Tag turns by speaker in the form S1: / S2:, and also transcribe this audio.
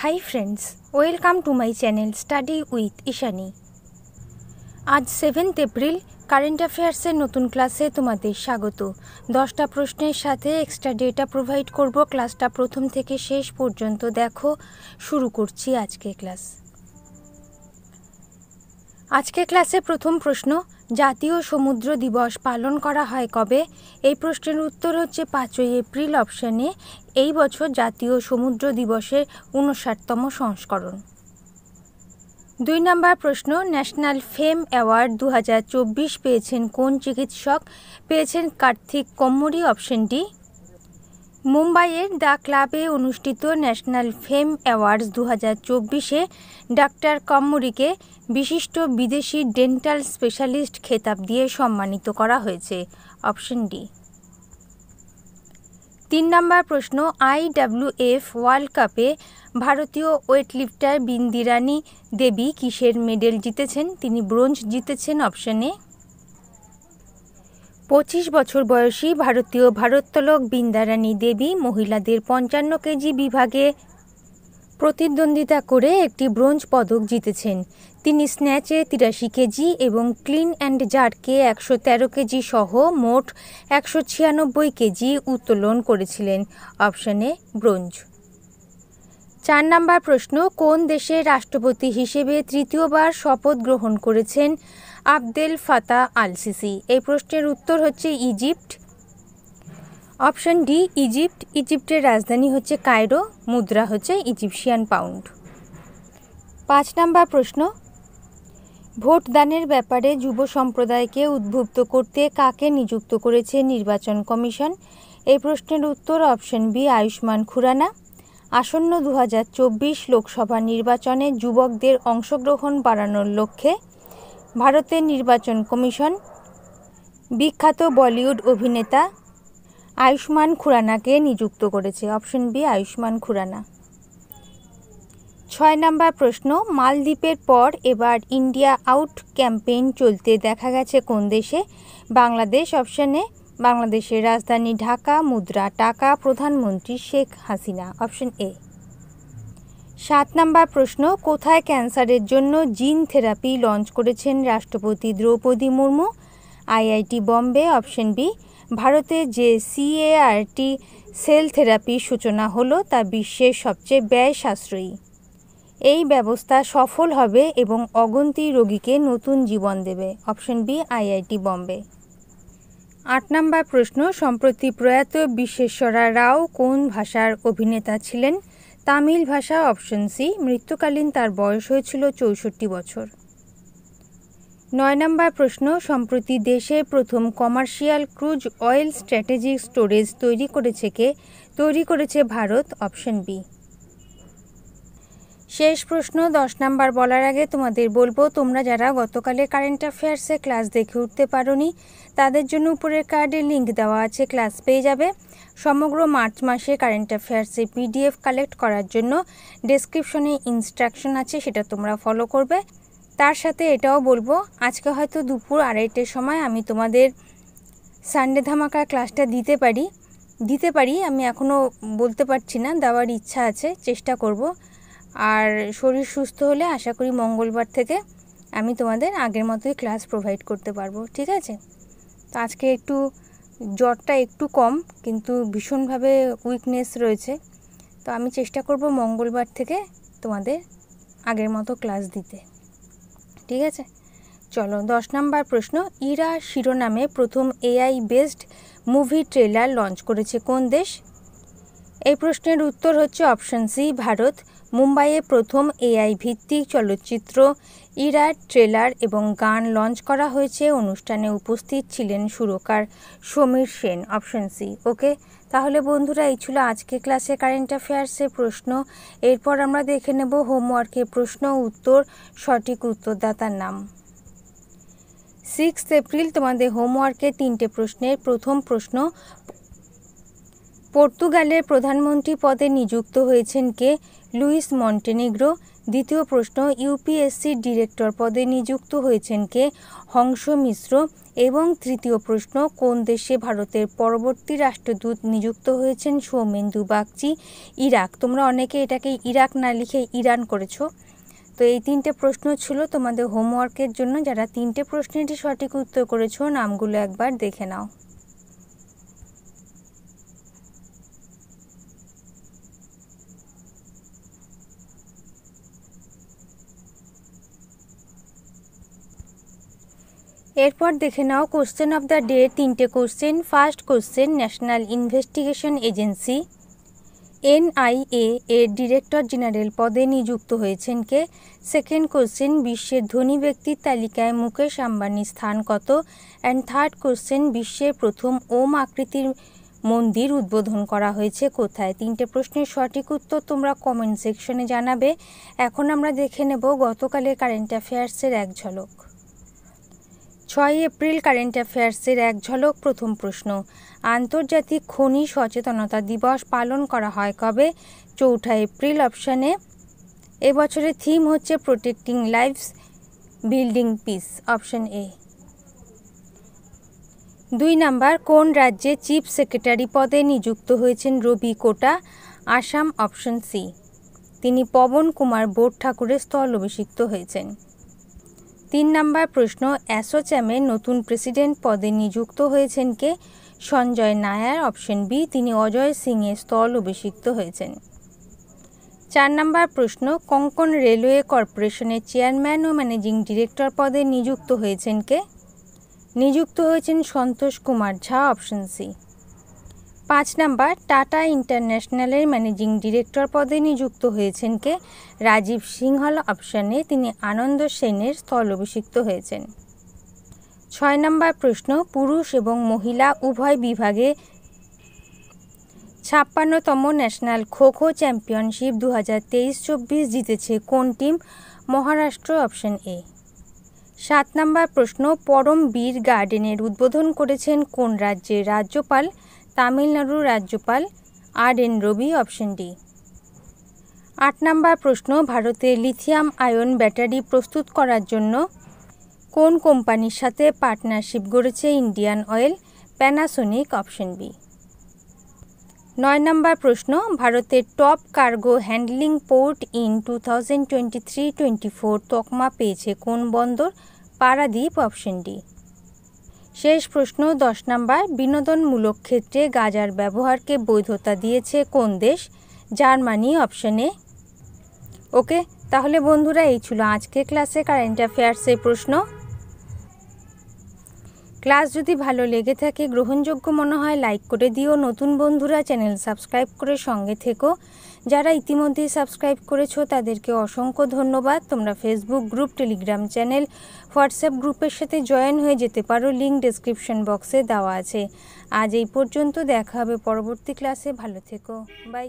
S1: Hi friends, welcome to my channel study with Ishani. আজ 7 April current অ্যাফেয়ার্সের নতুন ক্লাসে তোমাদের স্বাগত। 10টা প্রশ্নের সাথে এক্সট্রা ডেটা প্রোভাইড করব। ক্লাসটা প্রথম থেকে শেষ পর্যন্ত দেখো। শুরু করছি আজকে ক্লাস। আজকে ক্লাসে প্রথম প্রশ্ন, জাতীয় সমুদ্র দিবস পালন করা হয় কবে? এই প্রশ্নের উত্তর হচ্ছে 5ই এপ্রিল অপশানে। এই বছর জাতীয় সমুদ্র দিবসের 59তম সংস্করণ। 2 নম্বর প্রশ্ন, ন্যাশনাল ফেম অ্যাওয়ার্ড 2024 পেয়েছেন কোন চিকিৎসক? পেয়েছেন কার্তিক কম্মুরি, অপশন ডি। মুম্বাইয়ের দ্য ক্লাবে অনুষ্ঠিত ন্যাশনাল ফেম অ্যাওয়ার্ডস 2024-এ ডাক্তার কম্মুরিকে বিশিষ্ট বিদেশি ডেন্টাল স্পেশালিস্ট খেতাব দিয়ে সম্মানিত করা হয়েছে, অপশন ডি। 3 নম্বর প্রশ্ন, IWF ওয়ার্ল্ড কাপে ভারতীয় ওয়েটলিফটার বিন্দিরানী দেবী কিসের মেডেল জিতেছেন? তিনি ব্রোঞ্জ জিতেছেন, অপশন এ। 25 বছর বয়সী ভারতীয় ভারোত্তোলক বিন্দারানী দেবী মহিলাদের 55 কেজি বিভাগে প্রতিদ্বন্দ্বিতা করে একটি ব্রোঞ্জ পদক জিতেছেন। তিনি স্ন্যাচে 83 কেজি এবং ক্লিন অ্যান্ড জার্কে 113 কেজি সহ মোট 196 কেজি উত্তোলন করেছিলেন, অপশনে ব্রোঞ্জ। 4 নম্বর প্রশ্ন, কোন দেশের রাষ্ট্রপতি হিসেবে তৃতীয়বার শপথ গ্রহণ করেছেন আবদেল ফাতাহ আল সিসি? এই প্রশ্নের উত্তর হচ্ছে ইজিপ্ট, অপশন ডি ইজিপ্ট। ইজিপ্টের রাজধানী হচ্ছে কায়রো, মুদ্রা হচ্ছে ইজিপশিয়ান পাউন্ড। 5 নম্বর প্রশ্ন, ভোটদানের ব্যাপারে যুব সম্প্রদায়কে উদ্বুদ্ধ করতে কাকে নিযুক্ত করেছে নির্বাচন কমিশন? এই প্রশ্নের উত্তর অপশন বি আয়ুষ্মান খুরানা। আসন্ন 2024 লোকসভা নির্বাচনে যুবকদের অংশগ্রহণ বাড়ানোর লক্ষ্যে ভারতের নির্বাচন কমিশন বিখ্যাত বলিউড অভিনেতা আয়ুষ্মান খুরানাকে নিযুক্ত করেছে, অপশন বি আয়ুষ্মান খুরানা। 6 নম্বর প্রশ্ন, মালদ্বীপের পর এবার ইন্ডিয়া আউট ক্যাম্পেইন চলতে দেখা গেছে কোন দেশে? বাংলাদেশ, অপশনে। বাংলাদেশের রাজধানী ঢাকা, মুদ্রা টাকা, প্রধানমন্ত্রী শেখ হাসিনা, অপশন এ। 7 নম্বর প্রশ্ন, কোথায় ক্যান্সারের জন্য জিন থেরাপি লঞ্চ করেছেন রাষ্ট্রপতি Droupadi Murmu? IIT Bombay, option B. ভারতে যে CAR-T সেল থেরাপির সূচনা হলো তা বিশ্বের সবচেয়ে ব্যয় সাশ্রয়ী। এই ব্যবস্থা সফল হবে এবং অগুন্তি রোগীকে নতুন জীবন দেবে, অপশন বি IIT বম্বে। 8 নম্বর প্রশ্ন, সম্প্রতি প্রয়াত বিশ্বেশ্বরা রাও কোন ভাষার অভিনেতা ছিলেন? তামিল ভাষা, অপশন সি। মৃত্যুকালীন তার বয়স হয়েছিল 64 বছর। 9 নম্বর প্রশ্ন, সম্প্রতি দেশে প্রথম commercial crude oil strategic storage তৈরি করেছে কে? তৈরি করেছে ভারত, অপশন বি। শেষ প্রশ্ন 10 নাম্বার বলার আগে তোমাদের বলবো, তোমরা যারা গতকালে কারেন্ট অ্যাফেয়ার্সে ক্লাস দেখে উঠতে পারোনি তাদের জন্য উপরের কার্ডে লিঙ্ক দেওয়া আছে, ক্লাস পেয়ে যাবে। সমগ্র মার্চ মাসে কারেন্ট অ্যাফেয়ার্সে PDF কালেক্ট করার জন্য ডেসক্রিপশনে ইনস্ট্রাকশন আছে, সেটা তোমরা ফলো করবে। তার সাথে এটাও বলবো, আজকে হয়তো দুপুর 2:30-এর সময় আমি তোমাদের সানডে ধামাকার ক্লাসটা দিতে পারি, আমি এখনও বলতে পারছি না, দেওয়ার ইচ্ছা আছে, চেষ্টা করব। আর শরীর সুস্থ হলে আশা করি মঙ্গলবার থেকে আমি তোমাদের আগের মতোই ক্লাস প্রোভাইড করতে পারবো, ঠিক আছে? তো আজকে একটু জ্বরটা একটু কম, কিন্তু ভীষণভাবে উইকনেস রয়েছে, তো আমি চেষ্টা করব মঙ্গলবার থেকে তোমাদের আগের মতো ক্লাস দিতে, ঠিক আছে? চলো 10 নম্বর প্রশ্ন, ইরা শিরোনামে প্রথম AI based movie trailer launch করেছে কোন দেশ? এই প্রশ্নের উত্তর হচ্ছে অপশন সি ভারত। মুম্বাইয়ে প্রথম AI ভিত্তিক চলচ্চিত্র ইরার ট্রেলার এবং গান লঞ্চ করা হয়েছে। অনুষ্ঠানে উপস্থিত ছিলেন সুরকার সমীর সেন, অপশন সি। ওকে, তাহলে বন্ধুরা এই ছিল আজকে ক্লাসে কারেন্ট অ্যাফেয়ার্সের প্রশ্ন। এরপর আমরা দেখে নেব হোমওয়ার্কের প্রশ্ন উত্তর, সঠিক উত্তরদাতার নাম। 6 এপ্রিল তোমাদের হোমওয়ার্কে 3টে প্রশ্নের প্রথম প্রশ্ন, পর্তুগালের প্রধানমন্ত্রী পদে নিযুক্ত হয়েছেন কে? Luis Montenegro. দ্বিতীয় প্রশ্ন, ইউপিএসসির ডিরেক্টর পদে নিযুক্ত হয়েছেন কে? হংস মিশ্র। এবং তৃতীয় প্রশ্ন, কোন দেশে ভারতের পরবর্তী রাষ্ট্রদূত নিযুক্ত হয়েছেন? সৌমেন্দু বাগচি। ইরাক। তোমরা অনেকে এটাকে ইরাক না লিখে ইরান করেছো। তো এই তিনটে প্রশ্ন ছিল তোমাদের হোমওয়ার্কের জন্য। যারা তিনটে প্রশ্নেরই সঠিক উত্তর করেছো নামগুলো একবার দেখে নাও। এরপর দেখে now question of the day. তিনটে question. First question, national investigation agency NIA এর ডিরেক্টর জেনারেল পদে নিযুক্ত হয়েছেন কে? সেকেন্ড কোশ্চেন, বিশ্বের ধনী ব্যক্তির তালিকায় মুকেশ আম্বানির স্থান কত? অ্যান্ড থার্ড কোশ্চেন, বিশ্বের প্রথম ওম আকৃতির মন্দির উদ্বোধন করা হয়েছে কোথায়? তিনটে প্রশ্নের সঠিক উত্তর তোমরা কমেন্ট সেকশনে জানাবে। এখন আমরা দেখে নেব গতকালের কারেন্ট অ্যাফেয়ার্সের এক ঝলক। 6 এপ্রিল কারেন্ট অ্যাফেয়ার্সের এক ঝলক। প্রথম প্রশ্ন, আন্তর্জাতিক খনি সচেতনতা দিবস পালন করা হয় কবে? 4 এপ্রিল। অপশানে এবছরের থিম হচ্ছে protecting lives building peace. Option A. 2 number, কোন রাজ্যে চিফ সেক্রেটারি পদে নিযুক্ত হয়েছেন রবি কোটা? আসাম। Option C. তিনি পবন কুমার বোস ঠাকুরের স্থল অভিষিক্ত হয়েছেন। 3 নাম্বার প্রশ্ন, অ্যাসোচ্যামের নতুন প্রেসিডেন্ট পদে নিযুক্ত হয়েছেন কে? সঞ্জয় নায়ার। Option B. তিনি অজয় সিংয়ের স্থল অভিষিক্ত হয়েছেন। 4 নাম্বার প্রশ্ন, কোঙ্কণ রেলওয়ে কর্পোরেশনের চেয়ারম্যান ও ম্যানেজিং ডিরেক্টর পদে নিযুক্ত হয়েছেন কে? নিযুক্ত হয়েছেন Santosh Kumar Jha. Option C. 5 number, Tata ইন্টারন্যাশনালের ম্যানেজিং ডিরেক্টর পদে নিযুক্ত হয়েছেন কে? রাজীব সিংহল। অপশানে তিনি আনন্দ সেনের স্থল অভিষিক্ত হয়েছেন। 6 নাম্বার প্রশ্ন, পুরুষ এবং মহিলা উভয় বিভাগে 56তম ন্যাশনাল খো খো চ্যাম্পিয়নশিপ 2023-24 জিতেছে কোন team? Maharashtra. Option A. 7 number প্রশ্ন, পরম বীর গার্ডেনের উদ্বোধন করেছেন কোন রাজ্যের রাজ্যপাল? তামিলনাড়ুর রাজ্যপাল R N. Ravi. Option D. 8 number প্রশ্ন, ভারতে লিথিয়াম আয়ন ব্যাটারি প্রস্তুত করার জন্য কোন কোম্পানির সাথে পার্টনারশিপ গড়েছে Indian Oil? Panasonic. Option B. 9 number প্রশ্ন, ভারতের top cargo handling port in 2023-24 তকমা পেয়েছে কোন বন্দর? পারাদ্বীপ। Option D. শেষ প্রশ্ন 10 নাম্বার, বিনোদনমূলক ক্ষেত্রে গাঁজার ব্যবহারকে বৈধতা দিয়েছে কোন দেশ? জার্মানি। Option A. ওকে, তাহলে বন্ধুরা এই ছিল আজকে ক্লাসে কারেন্ট অ্যাফেয়ার্সের প্রশ্ন। ক্লাস যদি ভালো লেগে থাকে, গ্রহণযোগ্য মনে হয়, লাইক করে দিও। নতুন বন্ধুরা চ্যানেল সাবস্ক্রাইব করে সঙ্গে থেকো। যারা ইতিমধ্যেই সাবস্ক্রাইব করেছো তাদেরকে অসংখ্য ধন্যবাদ। তোমরা Facebook group, Telegram channel, WhatsApp গ্রুপের সাথে জয়েন হয়ে যেতে পারো। লিঙ্ক ডেসক্রিপশন বক্সে দেওয়া আছে। আজ এই পর্যন্ত, দেখা হবে পরবর্তী ক্লাসে। ভালো থেকো। বাই।